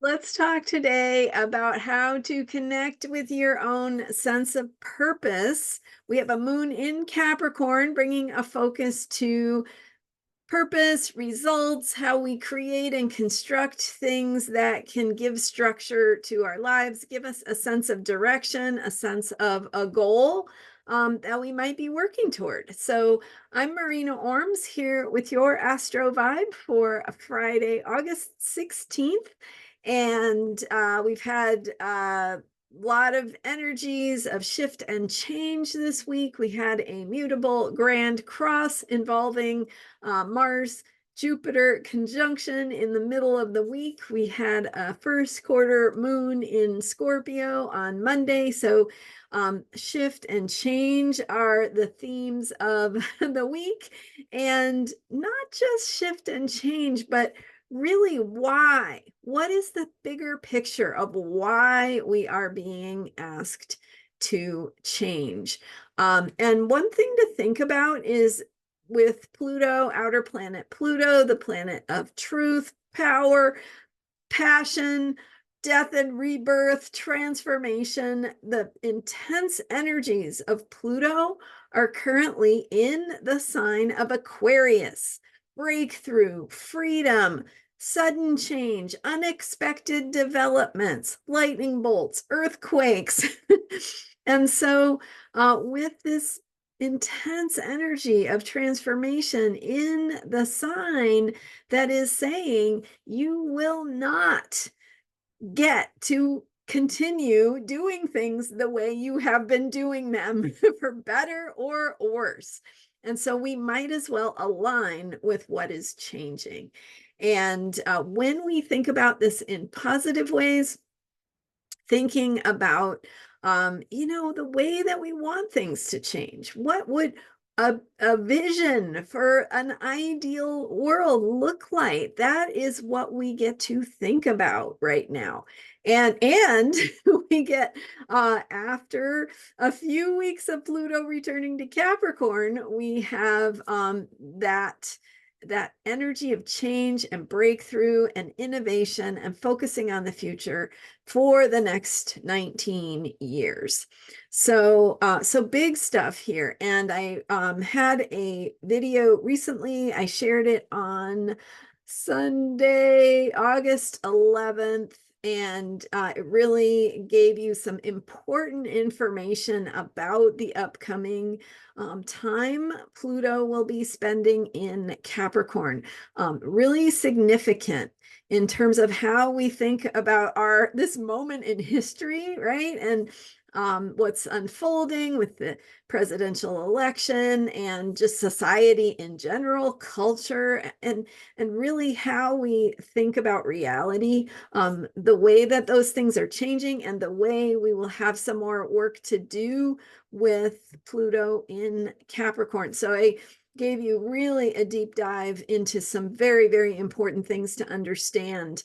Let's talk today about how to connect with your own sense of purpose. We have a moon in Capricorn, bringing a focus to purpose, results, how we create and construct things that can give structure to our lives, give us a sense of direction, a sense of a goal that we might be working toward. So I'm Marina Orms here with your Astro Vibe for a Friday, August 16th. And we've had a lot of energies of shift and change this week. We had a mutable grand cross involving Mars Jupiter conjunction in the middle of the week. We had a first quarter moon in Scorpio on Monday. So shift and change are the themes of the week. And not just shift and change, but really why? What is the bigger picture of why we are being asked to change? And one thing to think about is with Pluto, outer planet Pluto, the planet of truth, power, passion, death and rebirth, transformation, the intense energies of Pluto are currently in the sign of Aquarius. Breakthrough, freedom, sudden change, unexpected developments, lightning bolts, earthquakes. And so, with this intense energy of transformation in the sign that is saying you will not get to continue doing things the way you have been doing them for better or worse. And so we might as well align with what is changing. And when we think about this in positive ways, thinking about the way that we want things to change. What would a vision for an ideal world look like? That is what we get to think about right now. And we get after a few weeks of Pluto returning to Capricorn, we have that energy of change and breakthrough and innovation and focusing on the future for the next 19 years. So big stuff here. And I had a video recently. I shared it on Sunday, August 11th. And it really gave you some important information about the upcoming time Pluto will be spending in Capricorn. Really significant in terms of how we think about this moment in history, right? And what's unfolding with the presidential election and just society in general, culture, and really how we think about reality, the way that those things are changing, and the way we will have some more work to do with Pluto in Capricorn. So I gave you really a deep dive into some very, very important things to understand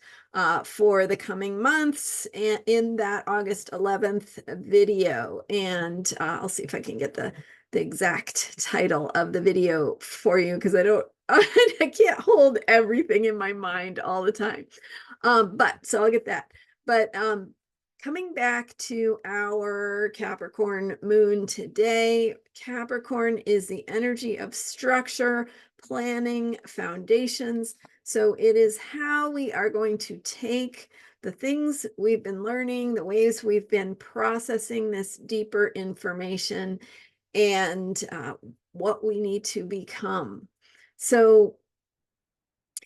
for the coming months in that August 11th video. And I'll see if I can get the exact title of the video for you, because I can't hold everything in my mind all the time. But so I'll get that. But coming back to our Capricorn moon today, Capricorn is the energy of structure, planning, foundations. So it is how we are going to take the things we've been learning, the ways we've been processing this deeper information, and what we need to become. So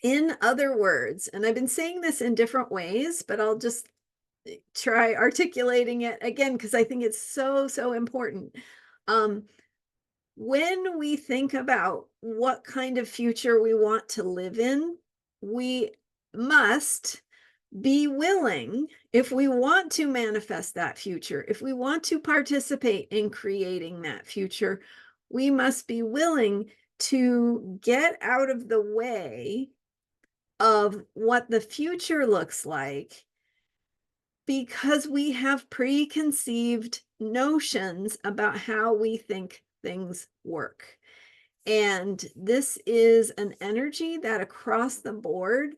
in other words, and I've been saying this in different ways, but I'll just try articulating it again because I think it's so, so important. When we think about what kind of future we want to live in, we must be willing, if we want to manifest that future, if we want to participate in creating that future, we must be willing to get out of the way of what the future looks like, because we have preconceived notions about how we think things work. And this is an energy that across the board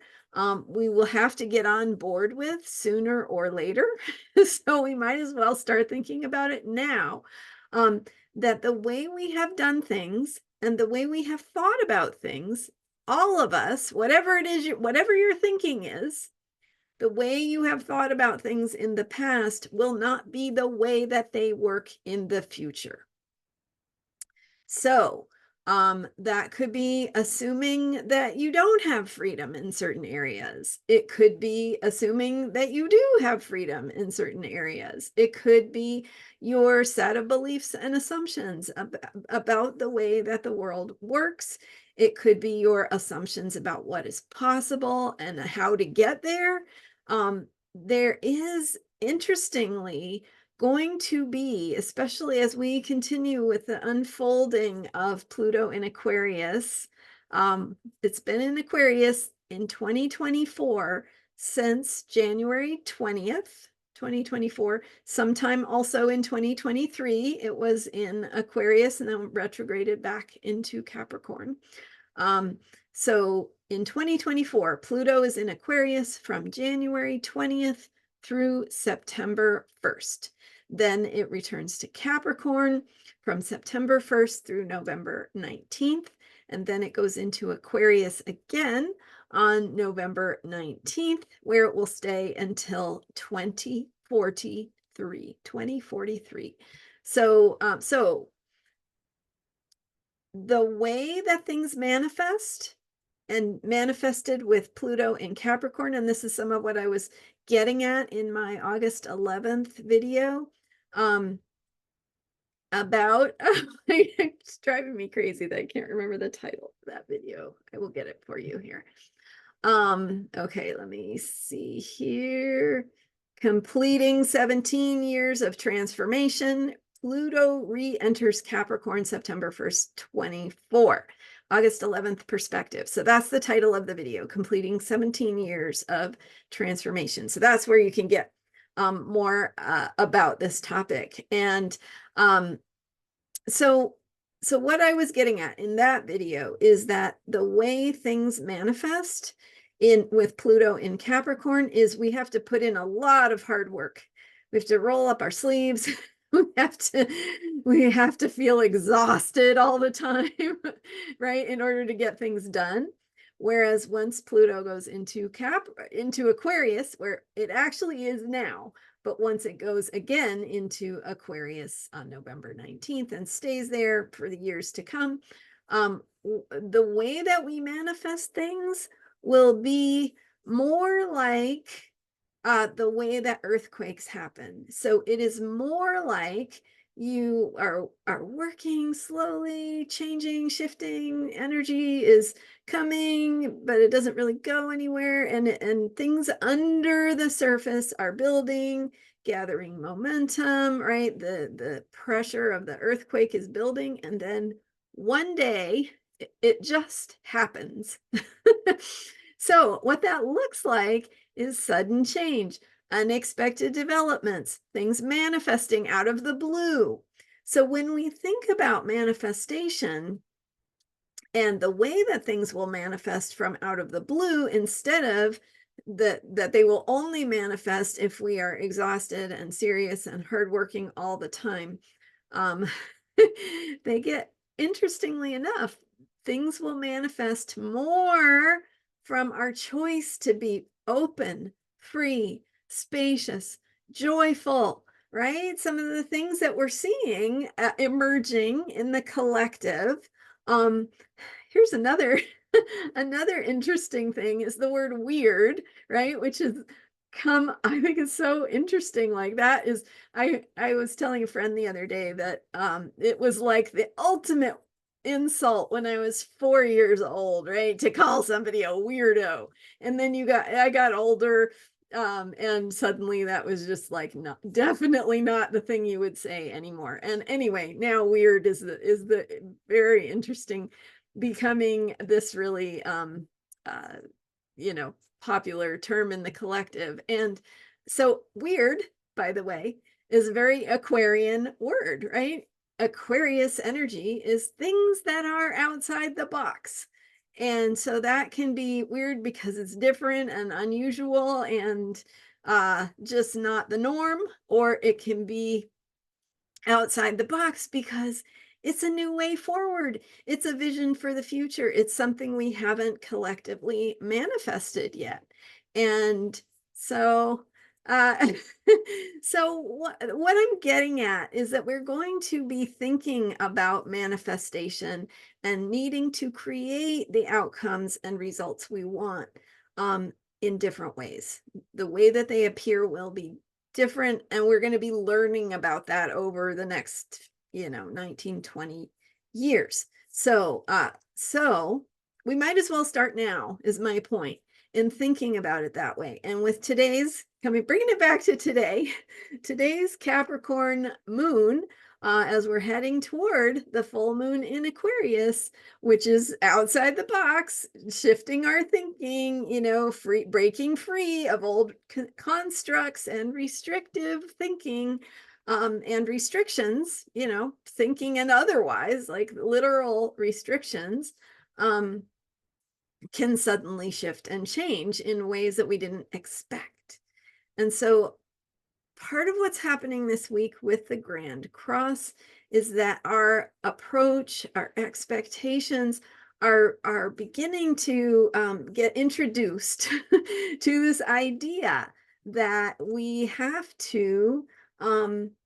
we will have to get on board with sooner or later. So we might as well start thinking about it now. That the way we have done things and the way we have thought about things, all of us, whatever it is, whatever your thinking is, the way you have thought about things in the past will not be the way that they work in the future. So, that could be assuming that you don't have freedom in certain areas. It could be assuming that you do have freedom in certain areas. It could be your set of beliefs and assumptions about the way that the world works. It could be your assumptions about what is possible and how to get there. There is, interestingly, going to be, especially as we continue with the unfolding of Pluto in Aquarius. It's been in Aquarius in 2024 since January 20th, 2024. Sometime also in 2023, it was in Aquarius and then retrograded back into Capricorn. So in 2024, Pluto is in Aquarius from January 20th through September 1st. Then it returns to Capricorn from September 1st through November 19th. And then it goes into Aquarius again on November 19th, where it will stay until 2043. So the way that things manifest and manifested with Pluto in Capricorn, and this is some of what I was getting at in my August 11th video, about, it's driving me crazy that I can't remember the title of that video. I will get it for you here. Okay, let me see here. Completing 17 years of transformation. Pluto re-enters Capricorn September 1st, 24. August 11th perspective. So that's the title of the video, completing 17 years of transformation. So that's where you can get more about this topic. And so what I was getting at in that video is that the way things manifest with Pluto in Capricorn is we have to put in a lot of hard work. We have to roll up our sleeves. We have to feel exhausted all the time, right, in order to get things done. Whereas once Pluto goes into Aquarius, where it actually is now, but once it goes again into Aquarius on November 19th and stays there for the years to come, the way that we manifest things will be more like the way that earthquakes happen. So it is more like you are working slowly, changing, shifting, energy is coming, but it doesn't really go anywhere. And things under the surface are building, gathering momentum, right? The pressure of the earthquake is building. And then one day it just happens. So what that looks like is sudden change, unexpected developments, things manifesting out of the blue. So when we think about manifestation and the way that things will manifest from out of the blue, instead of that they will only manifest if we are exhausted and serious and hardworking all the time, they get, interestingly enough, things will manifest more from our choice to be open, free, spacious, joyful, right? Some of the things that we're seeing emerging in the collective. Here's another interesting thing is the word weird, right? Which is I think it's so interesting. Like that is, I was telling a friend the other day that it was like the ultimate insult when I was 4 years old, right? To call somebody a weirdo. And then I got older, and suddenly that was just like, definitely not the thing you would say anymore. And anyway, now weird is the very interesting, becoming this really, popular term in the collective. And so weird, by the way, is a very Aquarian word, right? Aquarius energy is things that are outside the box. And so that can be weird because it's different and unusual and just not the norm, or it can be outside the box because it's a new way forward. It's a vision for the future. It's something we haven't collectively manifested yet. And so uh so what I'm getting at is that we're going to be thinking about manifestation and needing to create the outcomes and results we want um in different ways. The way that they appear will be different, and we're going to be learning about that over the next 19-20 years. So we might as well start now, is my point, in thinking about it that way. And with today's bringing it back to today's Capricorn moon, as we're heading toward the full moon in Aquarius, which is outside the box, shifting our thinking, breaking free of old constructs and restrictive thinking, and restrictions, thinking and otherwise, like literal restrictions, can suddenly shift and change in ways that we didn't expect. And so part of what's happening this week with the Grand Cross is that our approach, our expectations are beginning to get introduced to this idea that we have to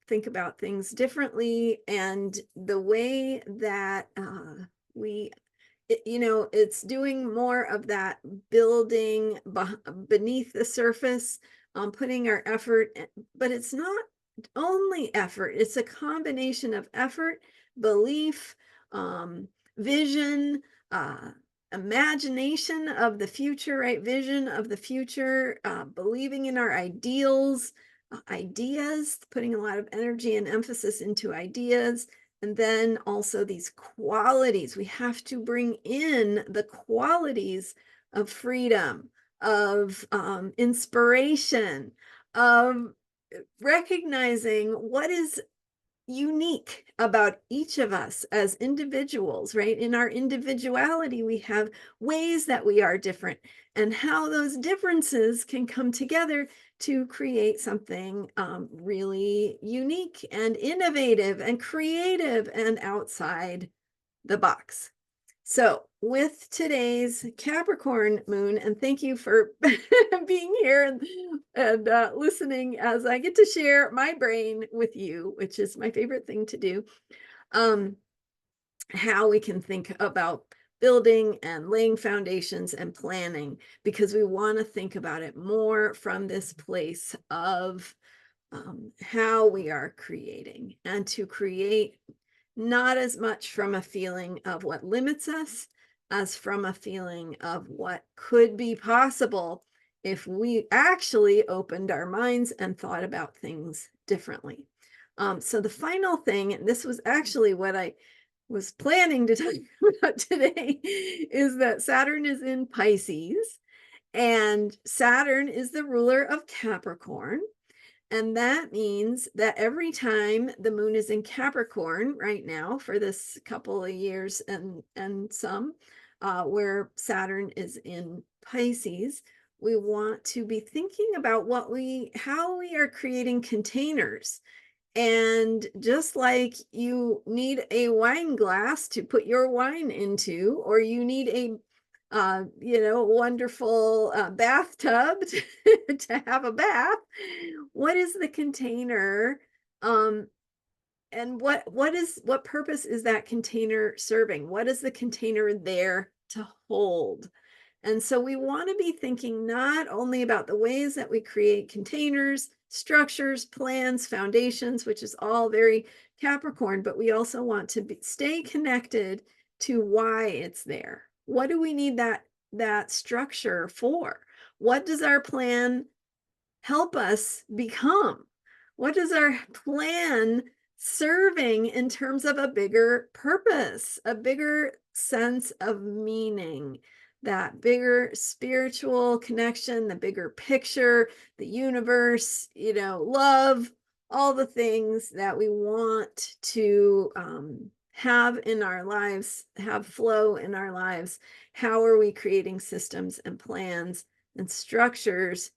think about things differently, and the way that it's doing more of that building beneath the surface, putting our effort, but it's not only effort, it's a combination of effort, belief, vision, uh, imagination of the future, right? Vision of the future, believing in our ideals, ideas, putting a lot of energy and emphasis into ideas. And then also these qualities. We have to bring in the qualities of freedom, of inspiration, of recognizing what is unique about each of us as individuals, right? In our individuality, we have ways that we are different, and how those differences can come together to create something really unique and innovative and creative and outside the box. So with today's Capricorn moon, and thank you for being here and listening as I get to share my brain with you, which is my favorite thing to do, how we can think about building and laying foundations and planning, because we want to think about it more from this place of how we are creating, and to create not as much from a feeling of what limits us as from a feeling of what could be possible if we actually opened our minds and thought about things differently. So the final thing, and this was actually what I was planning to talk about today, is that Saturn is in Pisces, and Saturn is the ruler of Capricorn. And that means that every time the moon is in Capricorn right now for this couple of years and some, where Saturn is in Pisces, we want to be thinking about how we are creating containers. And just like you need a wine glass to put your wine into, or you need a wonderful bathtub to have a bath. What is the container? And what purpose is that container serving? What is the container there to hold? And so we want to be thinking not only about the ways that we create containers, structures, plans, foundations, which is all very Capricorn, but we also want to stay connected to why it's there. What do we need that structure for? What does our plan help us become? What is our plan serving in terms of a bigger purpose, a bigger sense of meaning, that bigger spiritual connection, the bigger picture, the universe, love, all the things that we want to have in our lives, have flow in our lives? How are we creating systems and plans and structures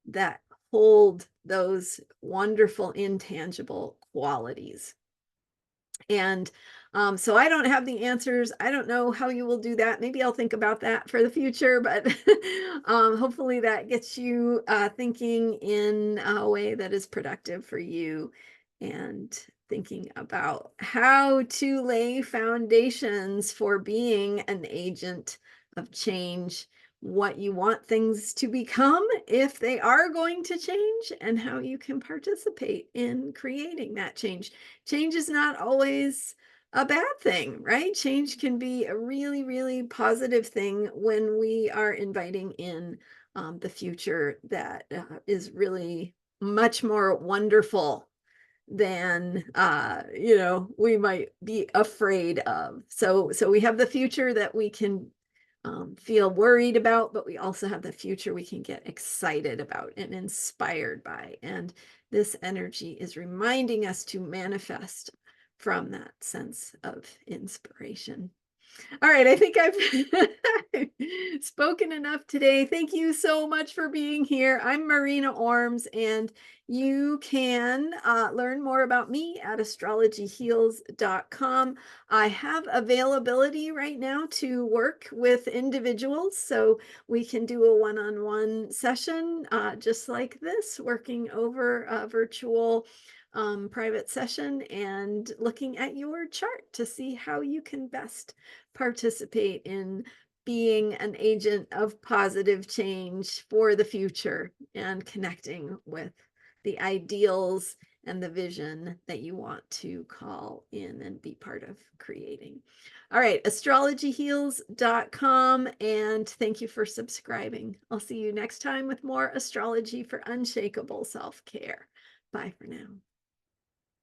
that hold those wonderful intangible qualities? And so I don't have the answers. I don't know how you will do that. Maybe I'll think about that for the future, but hopefully that gets you thinking in a way that is productive for you, and thinking about how to lay foundations for being an agent of change, what you want things to become if they are going to change, and how you can participate in creating that change. Change is not always a bad thing, right? Change can be a really, really positive thing when we are inviting in the future that is really much more wonderful than we might be afraid of. So we have the future that we can feel worried about, but we also have the future we can get excited about and inspired by. And this energy is reminding us to manifest from that sense of inspiration. All right, I think I've spoken enough today. Thank you so much for being here. I'm Marina Orms, and you can learn more about me at astrologyheals.com. I have availability right now to work with individuals, so we can do a one-on-one session just like this, working over a virtual private session and looking at your chart to see how you can best participate in being an agent of positive change for the future and connecting with the ideals and the vision that you want to call in and be part of creating. All right, astrologyheals.com, and thank you for subscribing. I'll see you next time with more astrology for unshakable self-care. Bye for now.